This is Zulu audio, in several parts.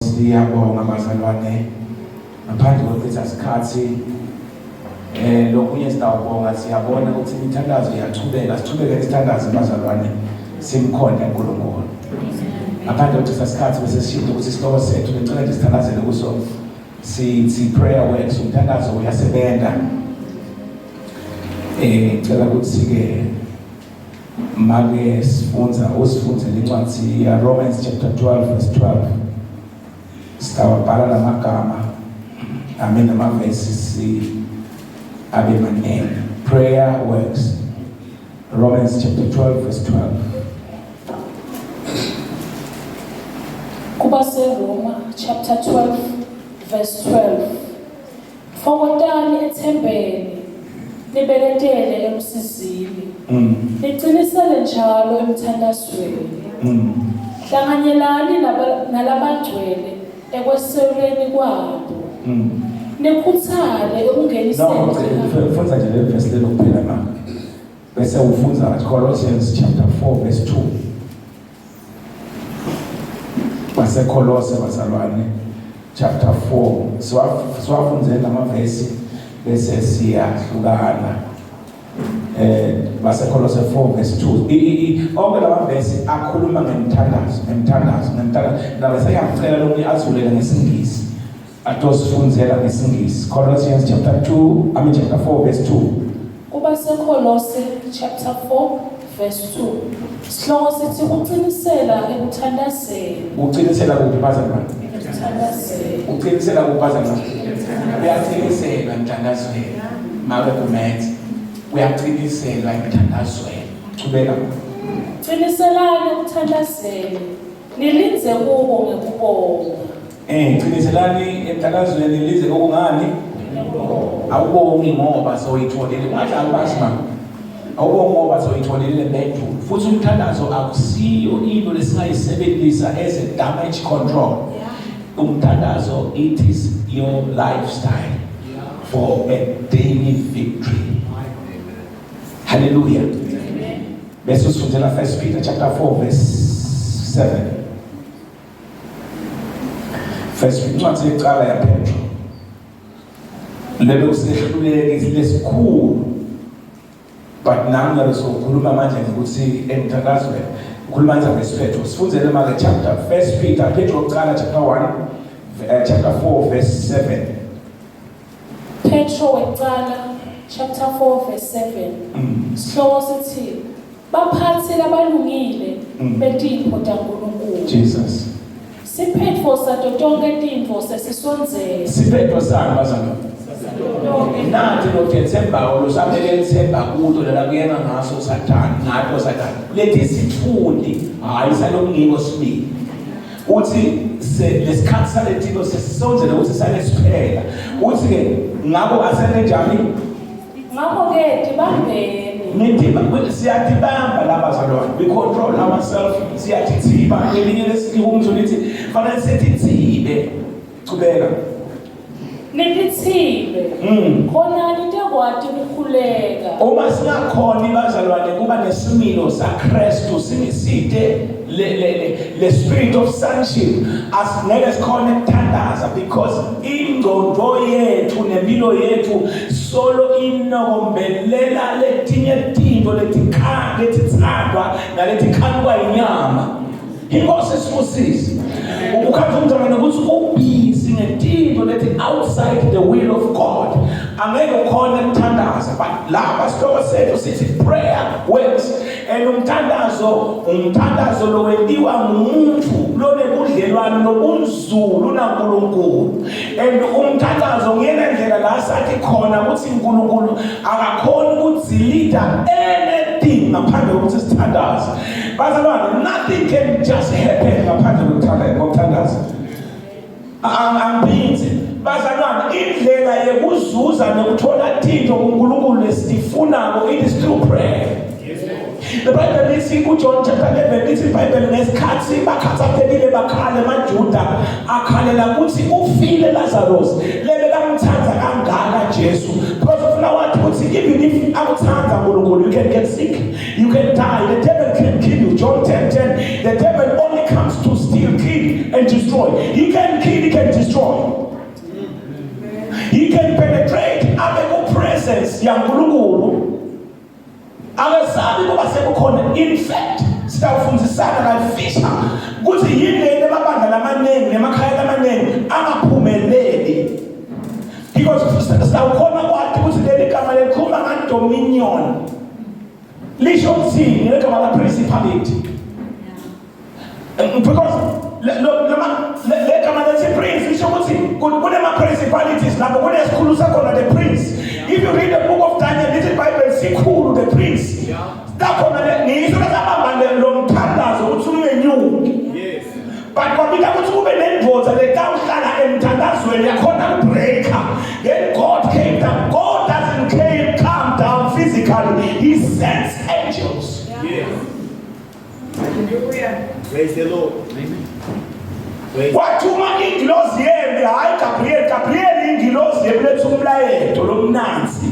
Siyabonga bazalwane ngaphandle kokuchitha isikhathi lokunye sitawubonga siyabona ukuthi imithandazo iyachubeka sichubeke isithandazo bazalwane simkhonde uNkulunkulu ngaphandle kokuchitha isikhathi bese sishintsha ukuthi isihloko sethu ngicela nje sithandazele kuso si prayer works umthandazo uyasebenta ngicela ukuthi ke make usifunze incwadi ya Romans chapter 12 verse 12 sitawabhala lamagama amavesi abe manene. Prayer works. Romans chapter 12 verse 12. Kubase Roma chapter 12 verse 12. Fokotani ethembeni nibeletele emsizini niqinisele njalo emthandazweni hlanganyelani nalabangcwele ekweseleni kwabo nekhuthale ekungeniseni ufunza nje le verse lelo kuphela mama bese ufunza Colossians chapter 4 verse 2 base Kolose bazalwane chapter 4 siwafunzela amavesi bese siyahlukana base Kolose 4 verse 2 onke lama verse akhuluma ngemthandazo nabe sayacela lomunye azulela ngesingisi atosifunzela ngesingisi Colossians chapter 4 verse 2 kuba seKolose chapter 4 verse 2 sihloko sithi uqinisela ekuthandazeni uqinisela kuphi bazalwane uqinisela kuphi bazalwane uyaqinisela emthandazweni mabe kumethe uyaqiniselwa emthandazweni chubeka qiniselani ekuthandazeni nilinze kubo ngekubonga qiniselani emthandazweni nilinze kokungani awubongi ngoba soyitholile badlali basima awubongi ngoba soyitholile bedroom futhi umthandazo akusiyo into lesingayisebenzisa as a damage control umthandazo it is your lifestyle for a daily victory. Hallelujah. Bese usifundela 1 Peter chapter 4 verse 7. First Peter incwadi eqala ya Petro. Lelo sihluleke lesikhulu. But nami sokhuluma manje ukuthi emthandazweni ukhuluma ngesiphetho. Sifundele manje chapter 1 Peter Petro uqala chapter 1 chapter 4 verse 7. Petro weqala chapter 4 verse 7 sihloko sithi baphathi labalungile betipho taNkulunkulu Jesus siphetho sato tonke tintfo sesisonzele siphetho sami bazalwane nathi nothemba olusamele lithemba kuto la kuyena ngaso sathana ngato sathana lethi sithundi hayi salokungiko sibili uthi lesikhathi salethilo sesisonzele ukuthi sale siphela uthi ke ngabo asele njani ngakho ke dibambeni nindima siyadibamba la bazalwane we control ourselves siyathiba elinye lesihumzo lithi fanele sithibe chubeka nithibe khona nitekwati ukukhuleka uma singakhona bazalwane kuba nesimilo saKristu siniside le spirit of sonship asingeke sikhona ukuthandaza because ingqondo yethu nempilo yethu solo inogombelela letinye tinto letithandwa naletikhandwa inyama inkosi sifusisi ukukhatha umzalwane ukuthi ubisi ngetinto leti outside the will of God angeke ukhona ukuthandaza but lapha sihloko sethu sithi prayer works and umthandazo lo wenziwa ngumuntu lonebudlelwano nobunzulu naNkulunkulu and umthandazo ngiyena ndlela la sathi khona ukuthi uNkulunkulu akakhona ukuzilida anything ngaphandle kokuthi sithandaze bazalwane nothing can just happen ngaphandle kokuthandaza angiphinze bazalwane indlela yokuzuza nokuthola into kuNkulunkulu lesifunako it is through prayer. The Bible is in John chapter 11 ithi iBhayibheli ngesikhathi bakhathazekile bakhale maJuda akhalela ukuthi ufile Lazarus lebe kamthanza kangaka Jesu because of now what even if amthanza uNkulunkulu you can get sick you can die the devil can kill you John 10:10 the devil only comes to steal kill and destroy. He can kill, he can destroy. He can penetrate our presence yankulunkulu. Akasabi kuba sekukhona. In fact, sitawufundisana kafisha ukuthi yini le mabandla lamaningi nemakhaya lamaningi angaphumeleli. Because sitawukhona kwathi ukuthi leli gama likhuluma ngadominion. Lisho ukuthini le gama la principality? Because le gama lethi prince lisho ukuthi kunema principalities lapho kunesikhulu sakhona the prince. If you read the book of Daniel, this is Bible sikhulu the prince. Dakhona ngisho lesabamba lo Umthandazo uthi umenyuki. Yes. But kwabika ukuthi kube nendvodza letawuhlala emthandazweni yakhona breaker. Then God came down. God doesn't come down physically. He sends angels. Yes. Hallelujah. Praise the Lord. Amen. Wathuma ingilosi yembi hayi Gabriel ingilosi yebuletha umlayeto lomnanzi.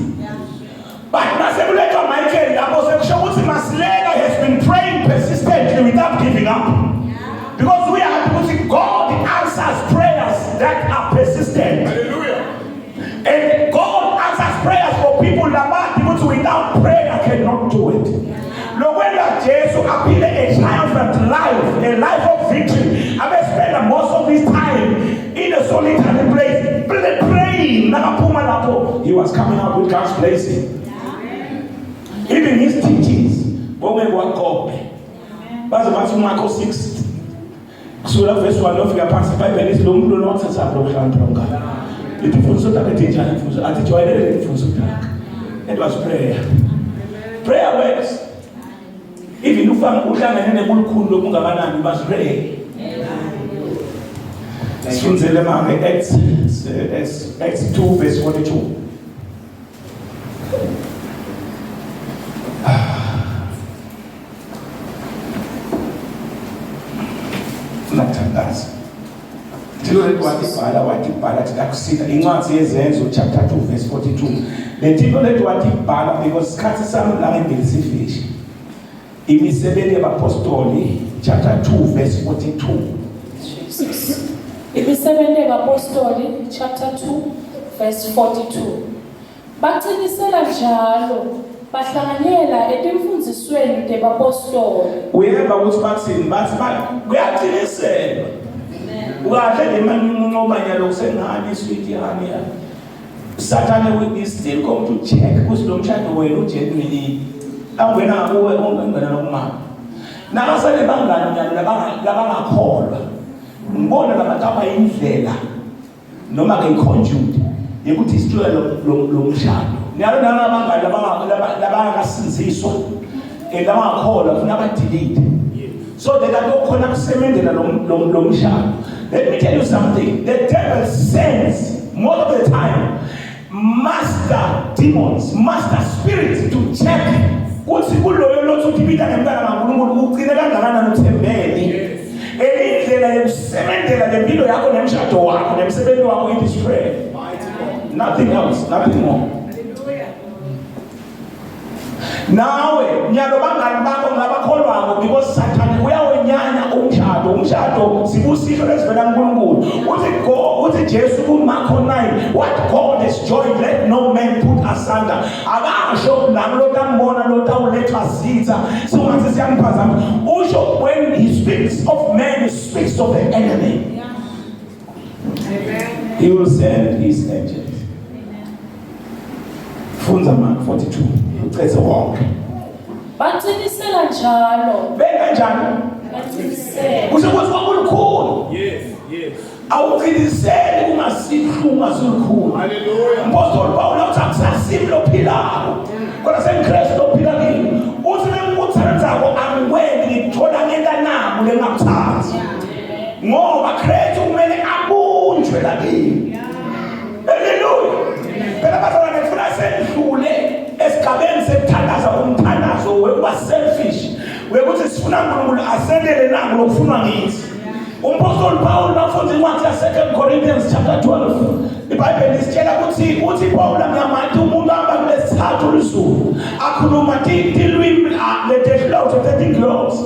But Masilela Michael lapho sekusho ukuthi Masilela has been praying persistently without giving up. Because we are because God answers prayers that are persistent. Hallelujah. And God answers prayers for people that people without prayer cannot do it. Lokwenda Jesu aphile a triumphant life, a life of victory. I spent most of his time in a solitary place, praying. He was coming out with God's blessing. Even his teachings, when we were called, but Mark 6, Sura verse 1 of your past Bible is long, do not sense a program. It was so that the teacher at the it was prayer. Prayer works. If you look at you must pray. Acts 2 verse 42. Umthandazo. In chapter 2 verse 42. The people that were because sikhathi sami la ngibelisifishi. Uyasebenta apostoli chapter 2 verse 42. Jesus. Uyasebenta apostoli chapter 2 verse 42. Baqinisela njalo bahlanganyela etimfundzisweni tebapostoli. Uyeva ukuthi bathini bathi kuyaqinisela. Ukahle imani uNobanyalo usengani sweet yani. Satan is still going to check ukuthi lo mshado wena ugenuine. Awena kuwe ongena nomama. Nabasale bangani nyalo labangakholwa. Ngibona labatapa indlela noma ke conjunct ukuthi isithulo lo mshado. Nalo nabangani labangakasinziswa elabangakholwa funa badelete. So they don't khona kusemendela lo mshado. Let me tell you something. The devil sends most of the time master demons, master spirits to check. Kuthi kuloyo lothi uthibita ngempela kaNkulunkulu uqine kangakanani uthembele. Elindlela yokusemendela lempilo yakho nemshado wakho nemsebenzi wakho in this prayer. Nothing else, nothing more. Nawe nyalo bangani bakho ngabakholwako because Satan uyawonyanya umshado sibusisho lesivela kuNkulunkulu uthi Jesu ku Mark 9 what God has joined let no man put asunder. Akasho namlota mbona lota ulethwa zitha singathi siyamphazama usho when he speaks of man he speaks of the enemy. Amen. He will send his angels. Funza Mark 42 ucethe wonke baqinisela njalo benganjani baqinisela kusekwezi kwakulikhulu. Yes. Awuqinisele ungasihlunga sikhulu. Hallelujah. Mpostoli Paul uthi akusasimlo ophilayo kodwa sengiKristu ophila kimi. Uthi ngikuthandzako angikwenzi ngithola ngentanamo lengakuthathi. Ngoba Kristu kumele abunjwe la kimi. Hallelujah. Phela bazalwane ngifuna sendlule esigabeni sekuthandaza umthandazo wekuba selfish. Wekuthi sifuna uNkulunkulu asendele nangu lokufunwa ngithi. Umpostoli Paul bafundza incwadi ya 2 Corinthians chapter 12. iBhayibheli isitshela uthi Paul ngiyamathi umuntu amba kulesithathu lusuku akhuluma tilwimi ledehlotho tetingloves.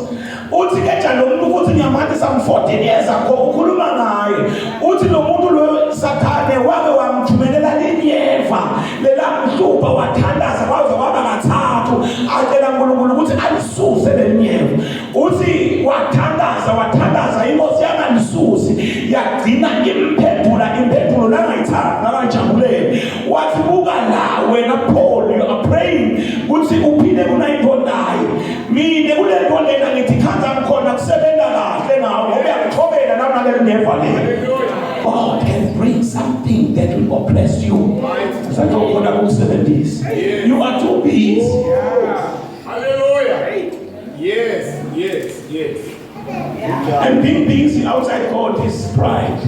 Uthi ke wena lo muntu ukuthi ngiyamathi some 14 years ago ukhuluma ngaye uthi lo muntu lo Sathane wake wamthumelela linyeva lela mhlupha wathandaza kwaze kwaba kathathu acela uNkulunkulu ukuthi alisuse lenyeva uthi wathandaza inkosi yangalisusi yagcina imphendula langayithanda ngajabulele wathi buka la wena Paul you are praying uthi uphile kunayibondayo mina kule nto lena ngithi khanza mkhona kusebenza kahle nawe ngoba uyakuthobela nawe nale nyeva le God can bring something that will oppress you. You are too busy. Hallelujah. Yes. And being busy outside God is pride.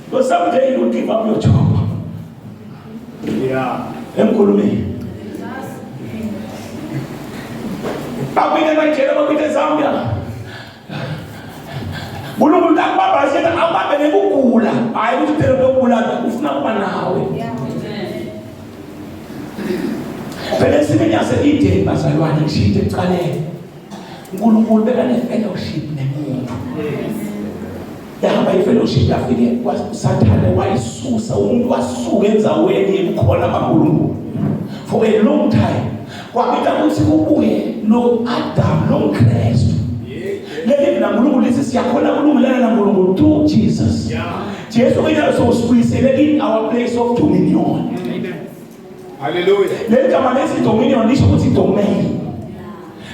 But someday you will give up your job. Yeah. Zambia. Umuntu akubaba yena awubabe nekugula hayi ukuthi phela lokugula ufuna kuba nawe. Phela esimeni yase-Eden bazalwane ngishite ekuqaleni uNkulunkulu bekane fellowship nemuntu. Yahamba ifellowship yafike kwaSathane wayisusa umuntu wasuka enzaweni yokukhona kaNkulunkulu for a long time. Kwabita ukuthi kubuye no Adam no Christ. Leli na uNkulunkulu lithi siyakhona ukulungelana na uNkulunkulu to Jesus. Jesu uyena so squeeze in our place of dominion. Hallelujah. Leli kama lesi dominion lisho ukuthi domain.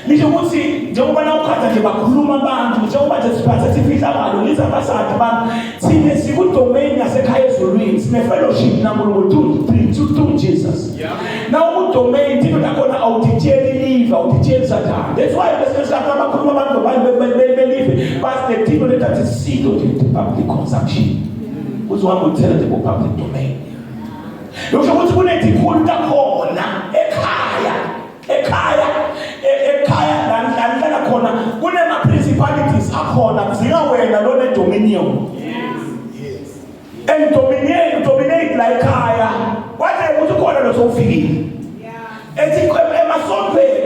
Lisho ukuthi njengoba nawukhatha nje bakhuluma abantu njengoba nje siphatha sifihla ngalo lithi abasathi abantu thine siku domain yasekhaya ezulwini sine fellowship na uNkulunkulu to Jesus. Now domain thino takona awuditsheli live awuditsheli Sathane. That's why besesakha abakhuluma abantu belive but the people that is seed of the public consumption. Uzwanga uthela the public domain. Lokho ukuthi kunezikhulu takhona ekhaya la khona kunema principalities akhona kuzika wena lo ne dominion. Yes. And dominate like ekhaya. Wathi ukuthi khona lo sofikile. Ethi emasontweni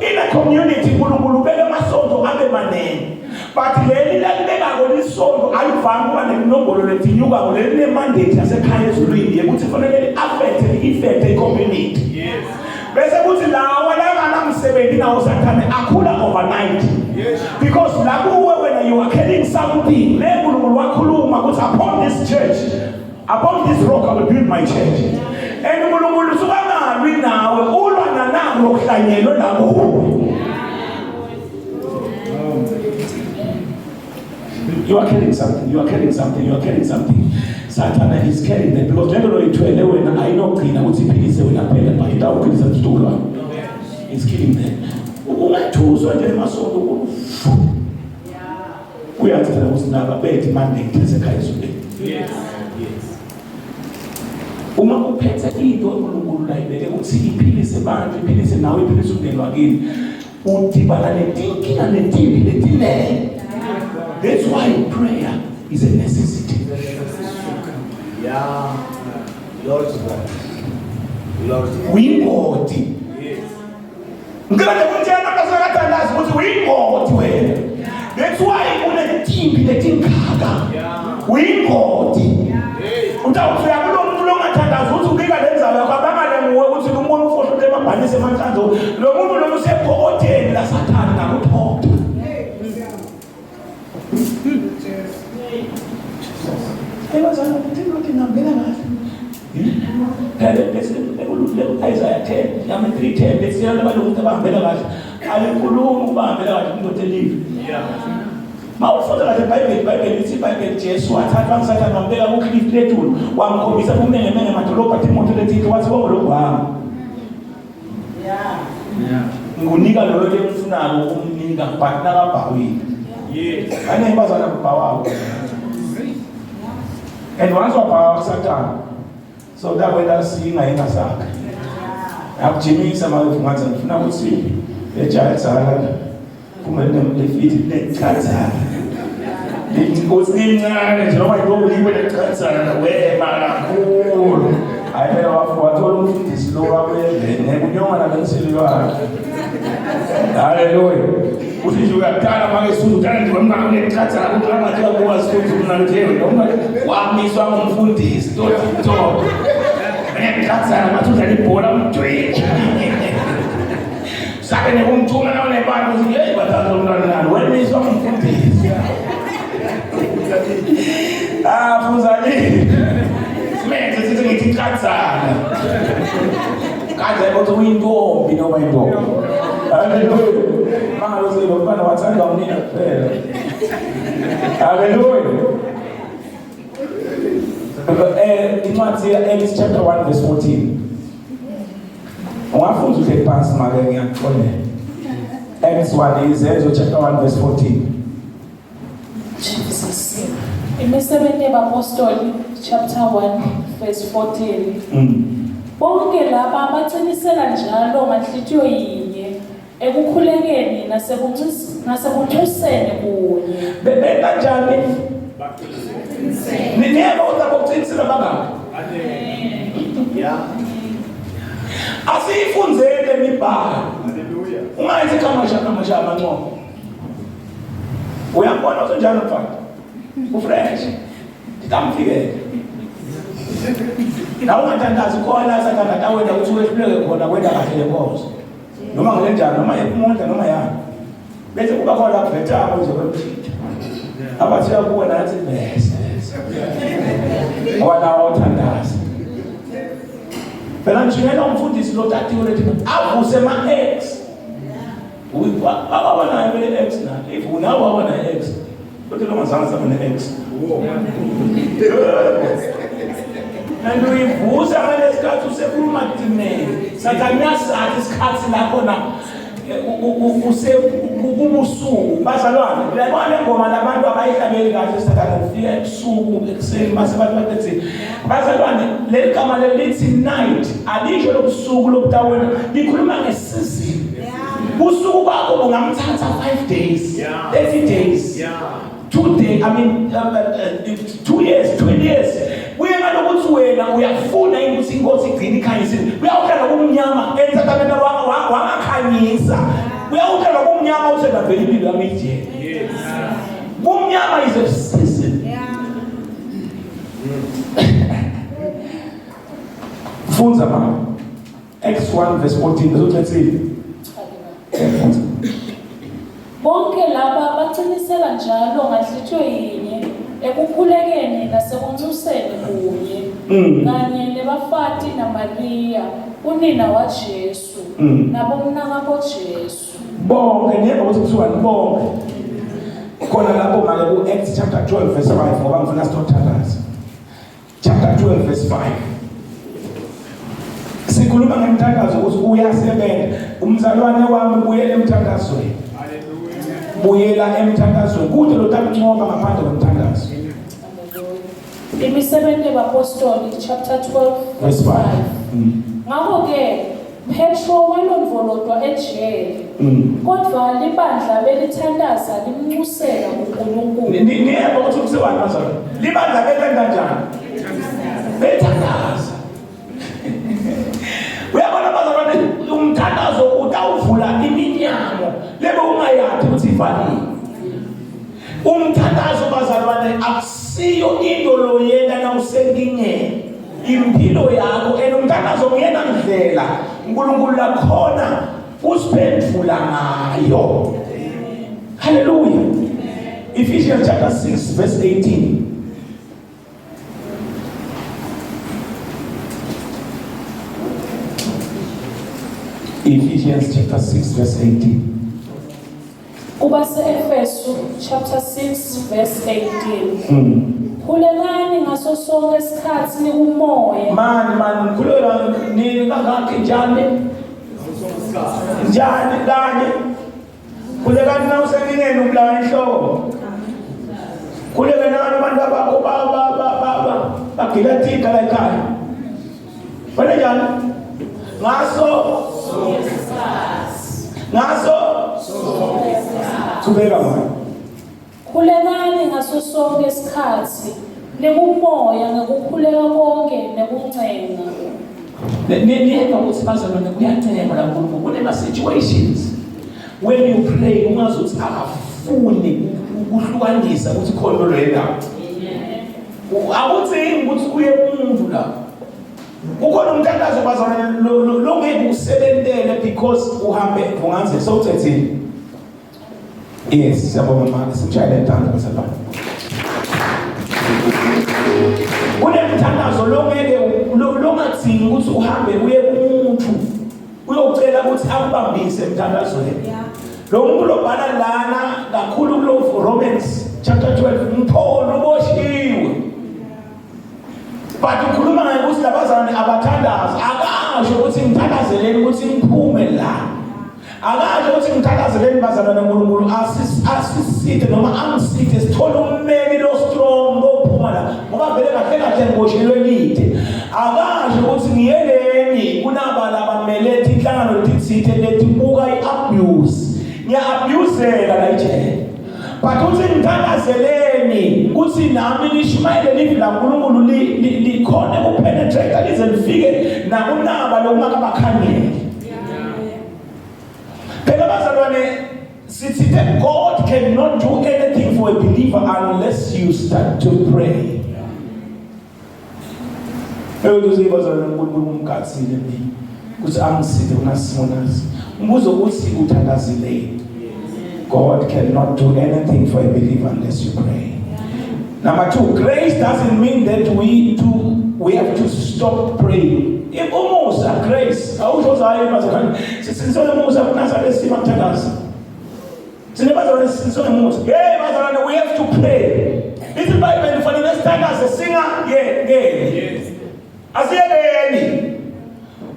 in a community uNkulunkulu beke amasonto abe manene. But leli lakubeka lisonto ayivanga kuba nenombolo lethinyuka ngoleli ne mandate yasekhaya ezulwini ukuthi kufanele affect a community. Yes. Bese kuthi lawa namsebenzi nawo Sathane akhula overnight. Yes. Because la kuwe when you are carrying something le uNkulunkulu wakhuluma ukuthi upon this church upon this rock I will build my church. And uNkulunkulu subangalwi nawe ulwa nanako lokuhlanyelwa nakuwe. You are carrying something. Satan is carrying that because never know it when I know clean ukuthi iphilise wena phela but itawuphilisa isitolo. It's killing them. Ungathuzwa nje emasonto kuyathela ukuthi naba bethi mandate esekhaya ezulwini. Yes. Uma uphethe into uNkulunkulu la ibeke ukuthi iphilise abantu iphilise nawe iphilise umndeni wakini udibana netinkinga letinene. That's why prayer is a necessity. Yeah. Lord's God. We want it. Yes. Ngale kunjena kasakathandaza ukuthi uyingoti wena. That's why unetimbi letingaka. Uyingoti. Utawufika kulo muntu longathandaza ukuthi ubika lenzayo kwabangale muwe ukuthi umuntu ufohle emabhanisi emanhlanzo lo muntu lo usephokotheni la Sathane ngakuthotha. Ebazana ukuthi lokho ngambela kahle. Bese Isaiah 10 yami 3:10 bese yana balungu abahambela kahle. Alikhuluma ubahambela kahle umuntu elive. Mawufunda kahle iBhayibheli lithi iBhayibheli Jesu wathathwa ngisathana wambeka kuCliff Lethulo wamkhombisa kumenge amadolobha athi imoto lethile wathi bonke lokho hamba. Ngunika lo lemfunako ukumnika but nakabhawile. Yes. Ane bazana kubhawawo. And once wabhawa Sathane. So that way singa ingasakhe. Akujimisa mawufungaza ngifuna ukuthi ejayezana kumele nemlefiti nekhathana. Inkosi encane nje noma ibobuliwe nekhathana wema kakhulu. hayi phela wathola umfundisi lo wakwendle kunyonga nabensilo wakhe. Haleluya. Uthi nje uyaqala manje usudala nje ngomngane unethatha ukuthi angathi akwazi ukuthi unalethewe noma wamiswa ngumfundisi to. Ngiyaqala mathi udlala ibhola umdweki. Sabe nekumthuma nawe nebantu uthi hey bathatha umntwana nalo wemiswa ngumfundisi. Funzani. Simenze sithi ngithi katsana. Kaze ukuthi uyintombi noma intombi. Haleluya. Mangalo silo mfana wathanda unina kuphela. Haleluya. Incwadi ya chapter 1 verse 14. Ungafunda uhle phansi make ngiyakuxolela. Acts 1 Izenzo chapter 1 verse 14. Jesus. Imisebenzi yabapostoli chapter 1 verse 14. Bonke laba baqinisela njalo ngenhliziyo yinye ekukhulekeni nasebunxuseni kunye. Bebeka kanjani? Niniyeba uzakuqinisela bangaka? Yeah. Asiyifunzele imibhalo. Hallelujah. Ungayithi kamasha amanqomo. Uyambona usenjani mfana? Ufresh. Nditamfikele. Na ungathandazi khona sathanda wena ukuthi wehluleke khona wena kahle lenkosi. Noma ngenjani noma ekumondla noma yana. Bese kuba khona kuvethako nje kwemthitha. Abathi kuwe nathi bese. Wona uthandaza. Phela njengena umfundisi lo tatiwe lethi avuse ama-X. Ababona vele X na. If unawo wabona X. Kodwa lo ngazange sabe ne-X. And uyivusa ngalesikhathi usekhuluma kuthimeni. Sathanyasa isikhathi la khona ubusuku bazalwane. Uyabona ngoma labantu abayihlabeli kahle sathana ufika ebusuku ekuseni base abantu bathi bazalwane le gama lithi night alisho lobusuku lobutawena likhuluma ngesizini. Usuku bakho ungamthatha 5 days, 30 days. 2 days, I mean 2 years, 20 years. Uyena lokuthi wena uyafuna ukuthi inkosi igcine ikhanyisile. Uyawuhlala kumnyama enzakalena wangakhanyisa. Uyawuhlala kumnyama usenda vele impilo yami ije. Yes. Kumnyama is a season. Funza mama. Acts 1 verse 14 bezokuthi bonke laba baqinisela njalo ngenhliziyo yinye ekukhulekeni nasekunxuseni kunye kanye nebafati naMaria unina waJesu nabomnakabo Jesu bonke niyeba ukuthi kuthiwa bonke khona lapho manje ku Acts chapter 12 verse 5 ngoba ngifuna sitothandaza chapter 12 verse 5 sikhuluma ngemthandazo ukuthi uyasebenta umzalwane wami buyela emthandazweni. Buyela emthandazweni kude lo takuncoba ngaphandle komthandazo. Imisebenzi yabapostoli chapter 12 verse 5. Ngakho ke Petro walomvolodwa ejele. Kodwa libandla belithandaza limnxusela uNkulunkulu. Niyebo ukuthi kusebani bazalwane? Libandla belenza njani? Bethandaza. Uyabona bazalwane umthandazo utawuvula iminyango lebe ungayathi ukuthi ifanele. Umthandazo bazalwane akusiyo into lo yena na usenkingeni. Impilo yakho umthandazo uyena ndlela uNkulunkulu lakhona usiphendula ngayo. Hallelujah. Ephesians chapter 6 verse 18. Ephesians chapter 6 verse 18. Kuba se-Efesu chapter 6 verse 18. Khulekani ngaso sonke isikhathi nikumoya. Man khuleka nini kangakho njani? Njani kanye? Khulekani na usenkingeni ubulawa inhloko. Khuleka nani abantu abakho bagila tika la ekhaya. Wena njani? Ngaso Tubeka manje. Khulekani ngaso sonke isikhathi nikumoya ngekukhuleka konke nekuncenga. Niyeva ukuthi bazalwane kuyancema la kuNkulunkulu. Kunema situations when you pray ungazi ukuthi akafuni ukuhlukanisa ukuthi khona lena. Akuthengi ukuthi kuye kumuntu la. Kukhona umthandazo bazalwane lo ngeke usebentele because uhambe unganze sowuthethile. Yes, siyabonga mama simshayele entando bazalwane. Kunemthandazo lo ngeke lo ngathingi ukuthi uhambe uye kumuntu uyocela ukuthi akubambise emthandazweni. Lo muntu lobhala lana kakhulu kulo Romans chapter 12 umpholo uboshiwe. But ukhuluma ngokuthi labazalwane abathandaza akasho ukuthi ngithandazeleni ukuthi ngiphume la. Akasho ukuthi ngithandazeleni bazalwane uNkulunkulu asisithe noma angisithe sithole ummeli lo strong lophuma la ngoba vele kahle kahle ngiboshelwe lide. Akasho ukuthi ngiyeleni kunaba labamelethi inhlangano lethithe lethi buka iabuse ngiya-abuseka la ejele. But uthi ngithandazeleni ukuthi nami nishumayele livi laNkulunkulu likhone ukupenetrate lize lifike nakunaba lokungaka bakhangele. Phela bazalwane sithi that God cannot do anything for a believer unless you start to pray. Ukuthi bazalwane uNkulunkulu umgatsile mina ukuthi angisithe unasimonasi. Umbuzo uthi uthandazile. God cannot do anything for a believer unless you pray. Number 2, grace doesn't mean that we have to stop praying. If almost a grace, I was saying, since almost a Nazareth, we have to pray. This is Bible for the next time as a singer, yes. As any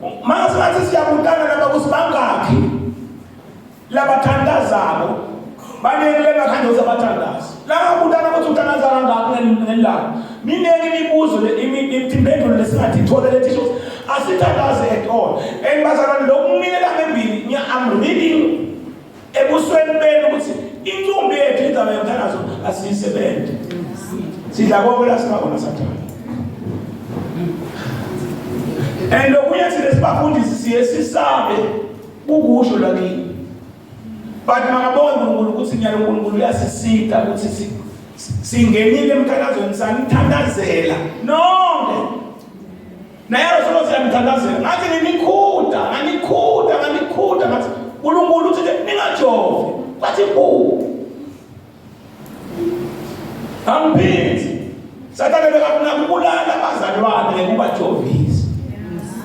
Masilela siyabutana nabakusibangakhi labathandazabo banele bakhandoza abathandaza la kubutana ukuthi uthandaza ngakho ngelanga minengi imibuzo impendulo lesingathi ithola lethi asithandaze at all bazalwane lokumikela ngembili I'm reading ebusweni benu ukuthi intombi yethu indaba yomthandazo asiyisebente sidla konke la singabona sathana. And lokuya thina sibafundisi siye sisabe ukusho lakini. But makabonga uNkulunkulu ukuthi nyalo uNkulunkulu uyasisita ukuthi singenile emthandazweni sanithandazela nonke. Naye solo siyamthandazela. Ngathi nginikhuda ngathi uNkulunkulu uthi ningajove. Bathi bu. Amphithi. Sathane bekafuna ukubulala abazalwane ngokubajovisa.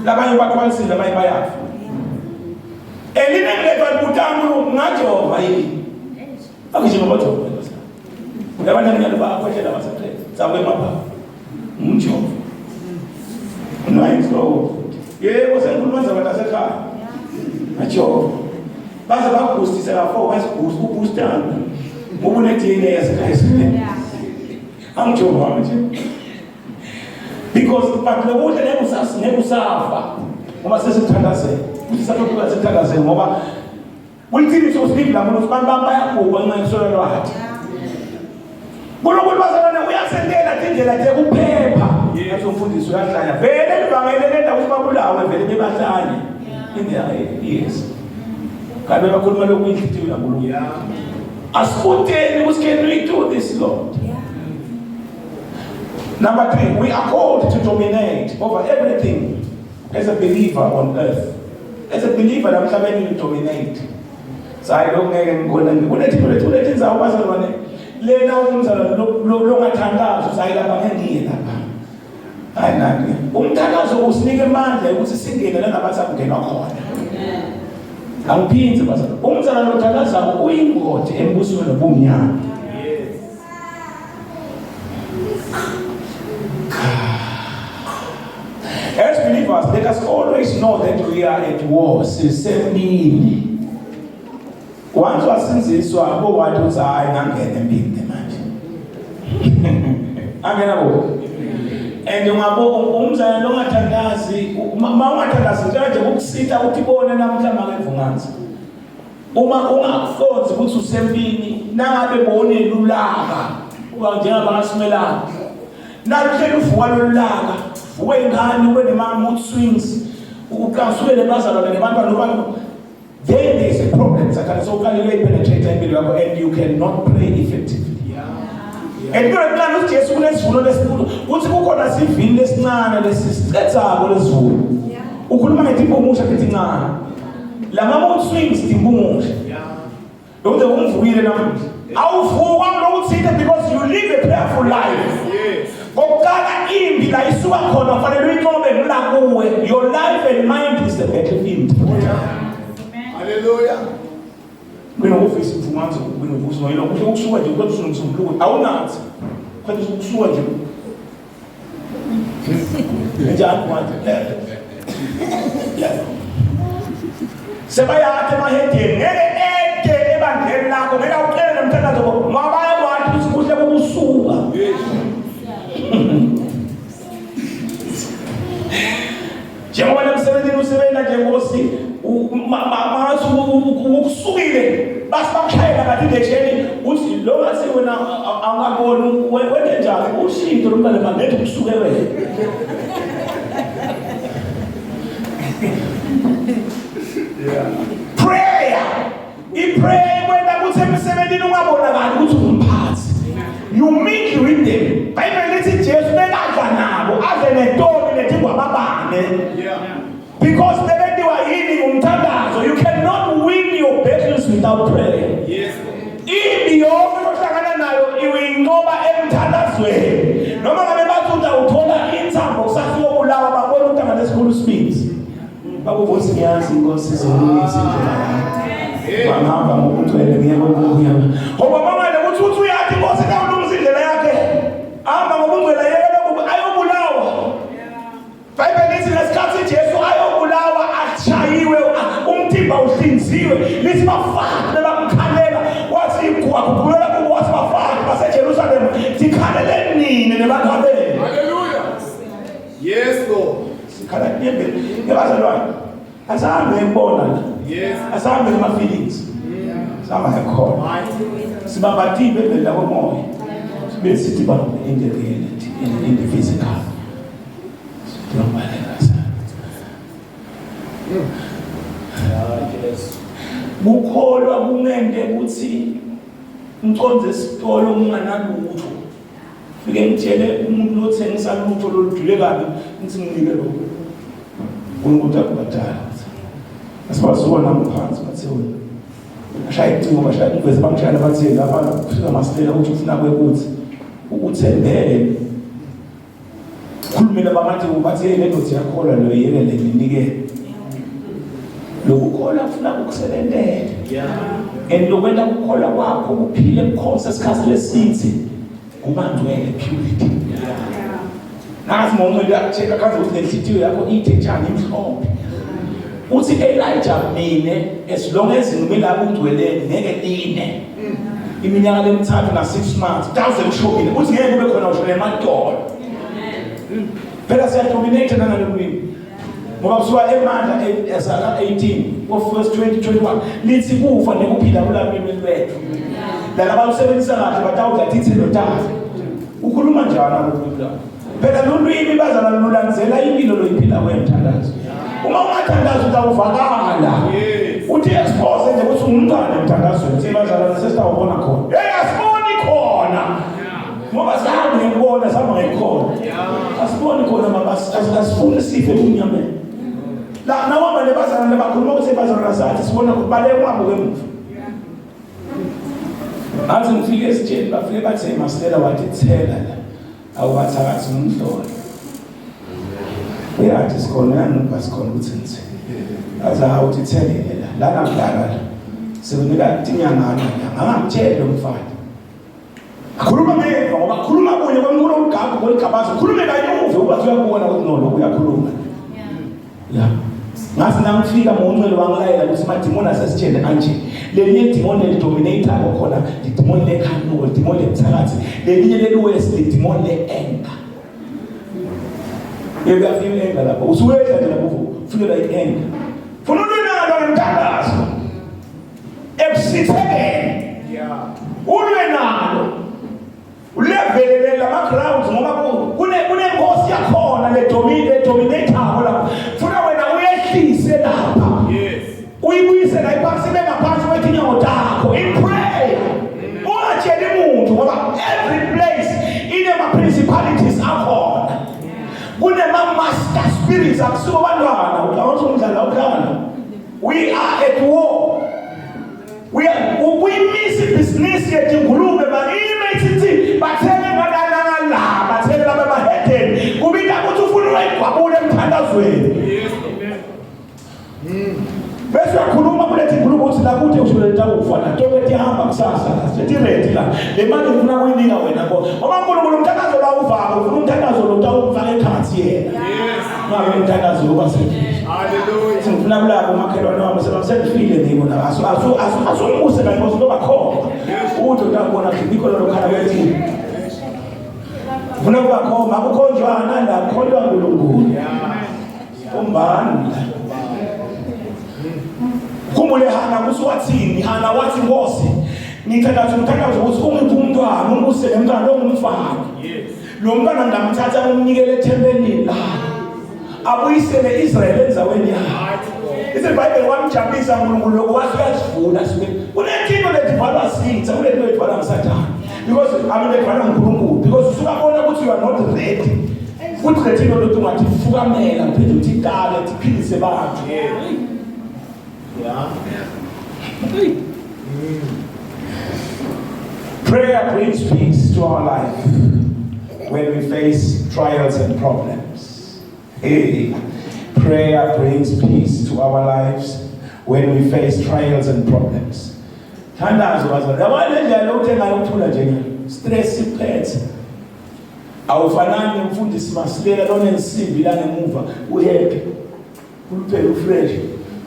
Labanye bakhwanisile labanye bayafa. Eline ngedwa butano ngajova yini. Akujima bajova nkosi. Labanye ngiyalo bakhwehlela basaqhe. Zabe mapha. Umjova. Unayinhlo. Yebo sengikhuluma zabantu asekhaya. Ajova. Baze bakubustise la 4 basiboost ubustana. Ngobune DNA yasekhaya. Amjova nje. Because bakubona nekusafa ngoba sesithandazela ukuthi sathokuba sithandazela ngoba ulithini sosibibi lamuntu bamba yakuba ngenxesolo lwakhe kulokuthi bazalwane uyasendela indlela nje kuphepha yathi umfundisi uyahlanya vele libangele lenda ukuthi babulawe vele bebahlanye yes kabe bakhuluma lokuyihlithi lankulunkulu asifundeni ukuthi can we do this Lord. Number 3, we are called to dominate over everything as a believer on earth. As a believer, I'm coming to dominate. So I don't know kulethi inzawo bazalwane lena umzala lo ngathandazo sayilapha ngendile lapha. Hayi nani. Umthandazo usinike amandla ukuthi singene la nabathi akungenwa khona. Angiphinze bazalwane. Umzala lo thandaza uyingoti embusweni nobumnyama. As believers, let us always know that we are at war. Sisembili. Once wasinziswa abo wathi uthi hayi ngangena empini manje. Angena bo. And ungabo umzala lo ngathandazi, ungathandazi nje ukusitha ukuthi ibone namhla makevunganza. Uma ungahlonzi ukuthi usempini nangabe bone lulaka uba njengabasimelana. nakuhleli uvuka lolanga wengane ube nema-mood swings uqasukele bazalwane nebantwana nobani. Then there's a problem. So can you penetrate and you cannot pray effectively. And you're not just Jesus kunesvuno lesikhulu. Uthi kukhona sivini lesincane lesisicethako lesvuno. Ukhuluma ngetimpungusha letincane. Lama mood swings timpungusha. Lokho ungivukile namuhla. Awuvuka lokuthinte because you live a prayerful life. Ngokuqala imbi la isuka khona kufanele uyinqobe ngila kuwe. Your life and mind is the battlefield. Hallelujah. Mina office mfumanzi mina uvuso ngoyilo ukuthi ukusuka nje kodwa usunomsumbulo awunathi kodwa ukusuka nje njani manje sebayathe emahedeni ngeke ebandleni lakho ngeke uqele nomthandazo mabaya kwathi ukuthi kuhle kokusuka njengoba emsebenzini usebenza njengosi ukusukile basibashayela kathi indesheni uthi lo ngathi wena awungaboni wena njani ushinto lomntana mangethe kusuke wena prayer i-prayer kwenda kuthi emsebenzini ungabonakali ukuthi umphathi you meet with them Bible lithi Jesu bekadla nabo aze netoni netigwababane because Umthandazo, you cannot win your battles without prayer. Yes. If you ohlangana nayo iwinqoba emthandazweni. Noma ngabe bathunda uthola intsambo kusafika ubulawa babona ukuthi ngalesikhulu speeds. Bakuvusa ngiyazi inkosi izolungisa indlela yakhe. Bahamba ngokugcwele ngeke ukuya. Ngoba mangale ukuthi uyathi inkosi kawulungisa indlela yakhe. Hamba ngokugcwele yeke lokhu ayobulawa. Bible lithi ngesikhathi Jesu ayobulawa achayiwe umthimba uhlinziwe lithi bafana bamkhalela wathi kwakubulela kuwathi bafana baseJerusalem tikhalele nini nebakhabele. Hallelujah. Yes Lord. Sikhala nyembe yabazalwane asahambe ngibona la. Yes. Asahambe ngama feelings. Sama yakho. Sibabatibe bela komoya. Sibe sithi ba in the reality in the physical. Ukholwa kungende ukuthi umconze isitolo unganalutho fike ngitshele umuntu lothengisa lutho loludule kabi ngithi nginike lokho ukuthi akubadala asibazona ngaphansi bathe wena ashaya icingo bashaya uveze bangishayela bathe lapha kufika Masilela ukuthi ufuna kwekuthi ukuthembele khulumela bamathe ubathi le ndothi yakholwa lo yekele nginike lokukholwa ufuna ukukusebenzela and lokwenda ukukholwa kwakho kuphile kukhonza isikhathi lesithi kuba ngcwele purity nazi momento yakutsheka kanti ukuthi lenhliziyo yakho ithe njani imhlophe uthi Elijah mine as long as ngimela ungcweleni ngeke line iminyaka lemithathu na 6 months 1000 shobile uthi ngeke kube khona ushone emadolo phela siyadominate nangalomini ngoba kusuka emandla esala 18 of verse 2021 lithi kufa nekuphila kulamini lwethu laba usebenzisa kahle batawudla ithelo tazi ukhuluma njani ngokuphila phela lolwimi bazana lulandzela impilo loyiphila kwemthandazo uma ungathandaza utawuvakala uthi expose nje ukuthi umntwana emthandazweni sebazana sesitawubona khona asiboni khona ngoba sahambe ngikubona sihamba ngikhona asiboni khona mama asifuni sife kunyameni la nawamba lebazana lebakhuluma ukuthi ebazana zathi sibona kubale kwabo kwemuva athi ngifike esitsheni bafike bathe Masilela wathi thela la awubathakathi umhlolo uyathi sikhona nobasikhona ukuthi ngithi aza uthi thelele la ngakudala sekunika tinyangana angamtshela lo mfana akhuluma ngemva ngoba khuluma kunye kwemkhulu omgago koligabazo khulume kanyuve uba uyabona ukuthi no lokho uyakhuluma ya ngasi namfika monqelo wangilayela ukuthi madimoni asesitshele kanje lelinye demon elidominator khona idemon lekhanula idemon lethakathi lelinye leliwest idemon le-anger yekafika i-anger lapho usuwedla nje lapho ufike la i-anger funa ulwenalo ngemthandazo ebusithekeni ulwe nalo ulevelele lama-grounds ngoba kunenkosi yakhona le dominator la funa wena uyehlise lapha uyibuyise la iphansi bengaphansi kwethinyawo takho in prayer ungatsheli umuntu ngoba every place inema principalities akhona kunema master spirits akusuka abantwana uqawuthi umdlalo awudlala we are at war we miss business yethu ngulube bayimethi bathele ngalala la bathele laba bahedeni kubita ukuthi ufuna uyigwabule emthandazweni bese uyakhuluma kulethi inkulumo uthi la kude ushuleta ufana tonke tihamba kusasa sethi ready la le mali ufuna kuyinika wena ngoba uNkulunkulu umthandazo la uvaka ufuna umthandazo lo utawufaka ekhathi yena ngabe umthandazo uba sethi haleluya sifuna kulabo makhelwane wami sebasefile nibona asumuse la inkosi ngoba khona uthi utabona ngikho lo khala bethi ufuna kuba khona akukhonjwana la kholwa uNkulunkulu umbani kumule Hana kuswathini Hana wathi Nkosi ngithandaza umthandazo ukuthi umuntu umntwana umbuse lemntwana ongumfana lo mntwana ngamthatha umnikele ethempelini la abuyisele Israel enzaweni yakhe iBhayibheli wamjabulisa uNkulunkulu lokwazi uyasivuna sibe kunenkinto letibhalwa sitha kunento letibhalwa ngisathana because letibhalwa uNkulunkulu because usukabona ukuthi you are not ready futhi lethinto lokuthi ungathi fukamela phela uthi qala tiphilise abantu Prayer brings peace to our life when we face trials and problems. Prayer brings peace to our lives when we face trials and problems. Thandazo bazalwane. Yabona njalo uthenga ukuthula nje stress iphethe. Awufanani nomfundisi Masilela lona ensimbi la ngemuva uhappy. Uphela ufresh.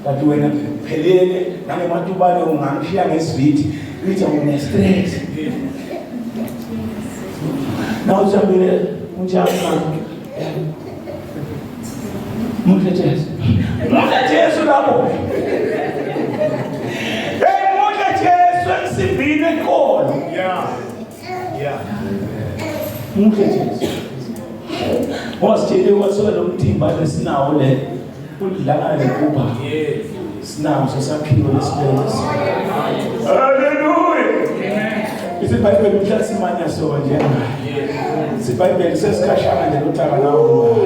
Kanti wena phelele nangematubane ungamshiya ngesiviti lithi une stress nawu jambile unjani muhle Jesu lapho muhle Jesu ensimbini enkolo muhle Jesu wasitshele wasola lo mthimba lesinawo le udlala lekuba sinawo sesakhiwo lesibelesi haleluya iBhayibheli uhlasimanya so nje iBhayibheli sesikhashana nje lutaka nawo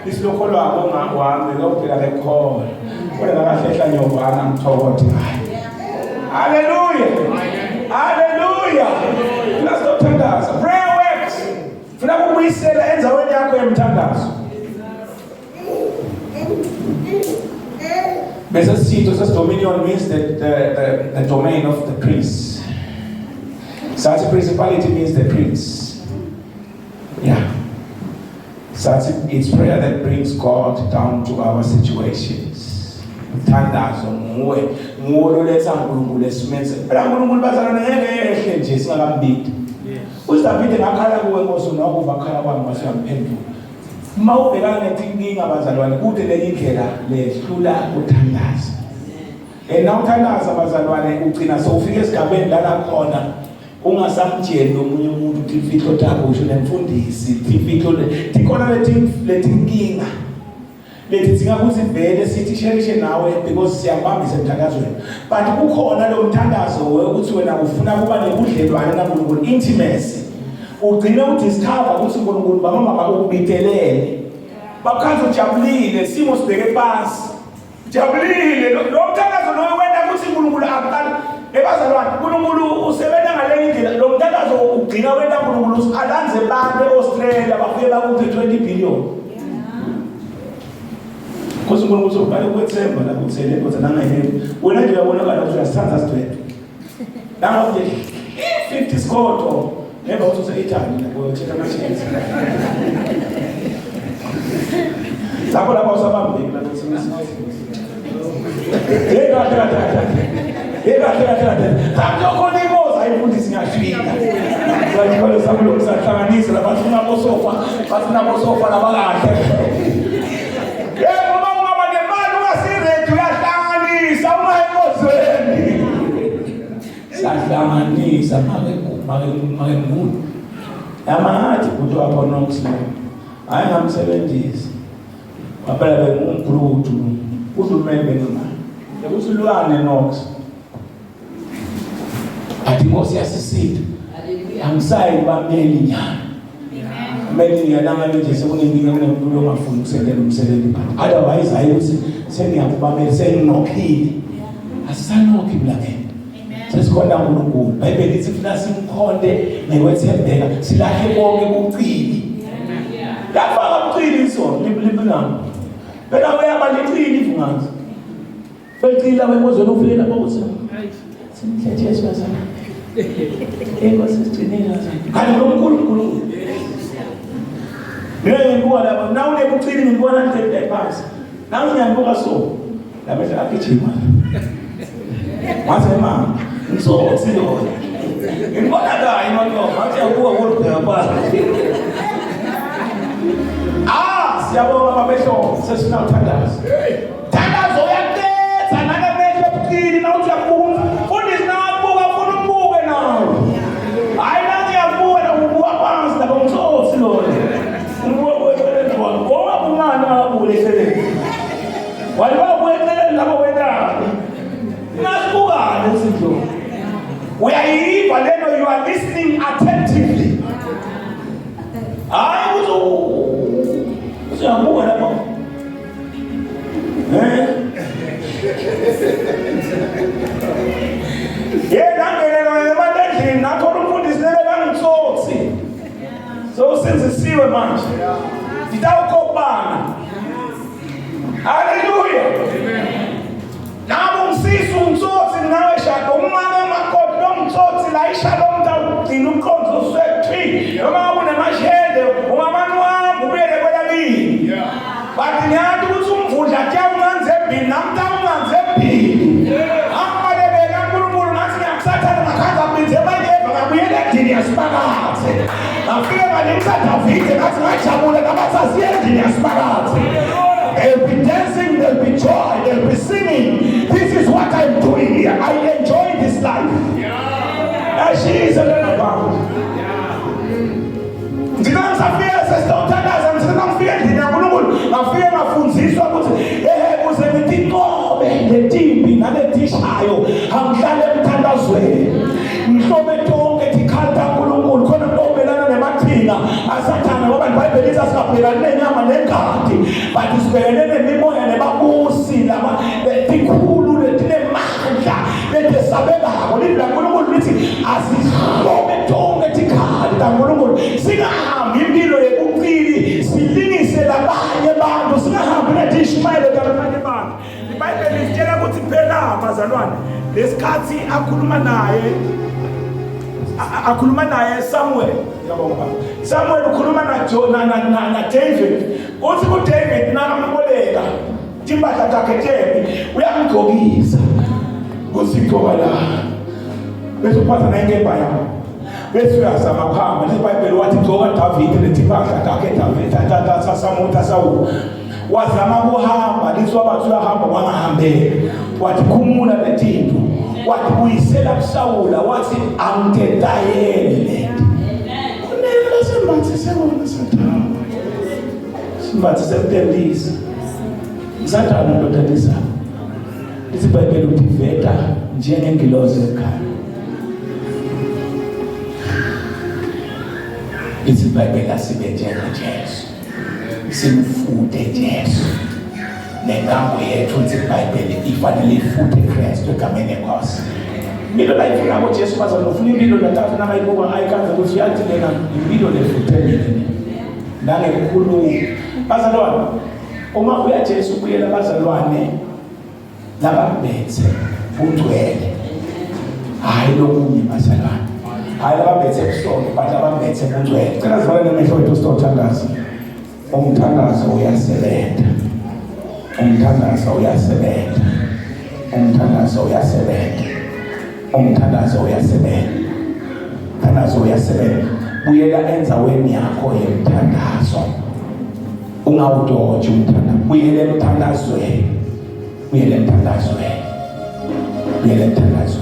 isilokholwa ngongwami lokubheka lekhola kodwa akahlehla nyovana ngithokothi haleluya haleluya lasithandaza prayer works funa ukubuyisela enzaweni yakho yemthandazo Business dominion means that the domain of the prince. Such a principality means the prince. Yeah. Such it's prayer that brings God down to our situations. Umthandazo nguwe lo letha uNkulunkulu esimenze. Phela uNkulunkulu bazalwane ngeke nje singakambidi. Uzabide ngakhala kuwe Nkosi nokuva khala kwami masiyaphendula. Mawubhekana nezinkinga abazalwane kude le indlela lehlula uthandaza nawuthandaza abazalwane ugcina sowufika esigabeni la khona ungasamtsheli omunye umuntu ukuthi imfihlo takho usho nemfundisi imfihlo tikhona letinkinga lethi singakuthi vele sithi sherishe nawe because siyambambisa emthandazweni but kukhona lo mthandazo ukuthi wena ufuna kuba nebudlelwane naNkulunkulu intimacy ugcine udiscover ukuthi uNkulunkulu bamama ukubitelele bakhanze ujabulile simo sibheke phansi jabulile lo mthandazo lo wena ukuthi uNkulunkulu aqala ebazalwane uNkulunkulu usebenza ngale indlela lo mthandazo ugcina wena uNkulunkulu alanze bantu eAustralia bafike bakuphe 20 billion Kosi uNkulunkulu sobhale kwethemba la kuthele kodwa nangayini wena nje uyabonakala ukuthi uyasithanza sidwede nanga uthi 50 score never also say Italy or check my chance. Sabo la cosa va bene la cosa. Tanto con i mosa i punti si afida. Sai quello sapolo che s'hlanganisa la fatuna po sofa la balata. Mama mama de mano una sire tu yahlanganisa uma emozweni. S'hlanganisa mare Yamahathi ukuthi wapho nox hayi ngamsebenzisi waphela bengumgrudu udumele benimali ekusulwane nox athi Nkosi yasisida angisayi bameli nyana meli nyana nje sekunenkinga kunemfundo ongafuni ukusekela umsebenzi otherwise hayi ukuthi sengiyakubamela senginokhile asisanokhi mlakeni sesikhona uNkulunkulu Bhayibheli lithi funa simkhonde nekwethembeka silahle konke kucili yafaka ucili isona limbingamo phela uyaba licili ifungazi becila wemozweni ufike lapho ukuthi simthethe Yesu bazana Enkosi sigcinile bazana kanti uNkulunkulu ngibuka lapha nawe unebucili ngibona nje ephansi nawe ngiyabuka so lamehla agijima wathi mama ngizothi lo ngibona la imolo wathi yabuka kodwa phansi siyabonga babehlo sesifuna ukuthandaza thandazo uyaketha nalemehlo ebucili nawuthi uyabuka fundisi nabuka ufuna ubuke nawe hayi nathi yabuka nakubuka phansi lapho ngithothi lo you are listening attentively. So senzisiwe manje nditawukopana haleluya nabo umsisi umtsotsi nawe shado umama emakoti nomtsotsi la ishado umntagcina umqondo swetri noma kunemashende umamani wami ubuyele kwelabini bathi ngiyathi ukuthi umvundla atya unganze ebhini namta unganze ebhini ambalebeka nkulunkulu nathi ngiyakusathana makhanza binze ebayeva ngabuyele edini yasibakathe afike ngalimsadavide nathi ngajabule ngabasaziye endini yasibakathe. They'll be dancing, they'll be joy, they'll be singing. This is what I'm doing here. I enjoy this life. She is a little bound. Ndinamsafia sesitothandaza ndinamfika ndinankulunkulu ngafike ngafundziswa ukuthi kuze ngitikobe letimbi naletishayo angihlale emthandazweni ngihlobe tonke tikhalta nkulunkulu khona ngobelana nemaqhinga asathana ngoba iBhayibheli lithi asingabhekani nenyama negadi but sibhekene nemimoya nebabusi laba letikhulu letinemandla letesabekako libla nkulunkulu lithi asihlobe tonke tikhalta nkulunkulu singahambi impilo yebucili silingise labanye abantu singahambi letishmayele labanye abantu. iBhayibheli litshela ukuthi phela bazalwane lesikhathi akhuluma naye Samuel ukhuluma na David uthi kuDavid nakamboleka timpahla takhe tembi uyamgqokisa uzigqoka la bese uphatha nayingemba yakho bese uyazama ukuhamba iBhayibheli wathi gqoka David letimpahla takhe David tatata Samuel Saul wazama kuhamba lithi wabathi uyahamba wangahambeki wathi khumula letinto wathi buyisela kuSawula wathi angithetayele kunela sembathi sebona sathana sembathi sependisa sathana ndodanisa iBhayibheli utiveta njengengilozi ekhaya iBhayibheli asibenjenga Jesu simfute Jesu nengambo yethu iBhayibheli ifanele ifute Kristu egameni lenkosi impilo la ifuna ngoJesu bazalofuna impilo lathathu namayibuka ayikanze ukuthi yathi lena impilo lefuthele nangekukhulu bazalwane uma uya Jesu kuyela bazalwane lababethe ungcwele hayi lokunye bazalwane hayi lababethe kusonto but lababethe ungcwele cela zivale nemehlo wethu sitothandaza umthandazo uyasebenta umthandazo uyasebenta umthandazo uyasebenta umthandazo uyasebenta umthandazo uyasebenta buyela endzaweni yakho yemthandazo ungawudoji umthandazo buyela emthandazweni buyela emthandazweni buyela emthandazweni